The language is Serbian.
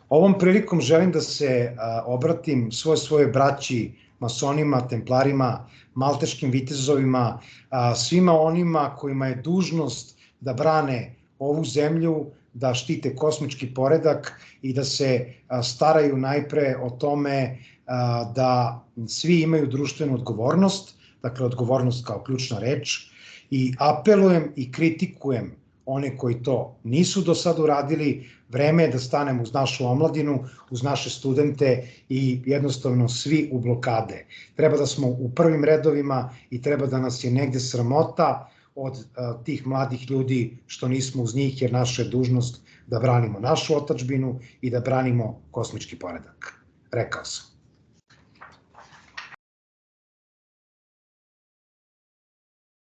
Ovom prilikom želim da se obratim svojoj braći, masonima, templarima, malteškim vitezovima, svima onima kojima je dužnost da brane ovu zemlju, da štite kosmički poredak i da se staraju najpre o tome da svi imaju društvenu odgovornost, dakle odgovornost kao ključna reč, i apelujem i kritikujem one koji to nisu do sada uradili. Vreme je da stanemo uz našu omladinu, uz naše studente i jednostavno svi u blokade. Treba da smo u prvim redovima i treba da nas je negde sramota od tih mladih ljudi što nismo uz njih, jer naša je dužnost da branimo našu otadžbinu i da branimo kosmički poredak. Rekao sam.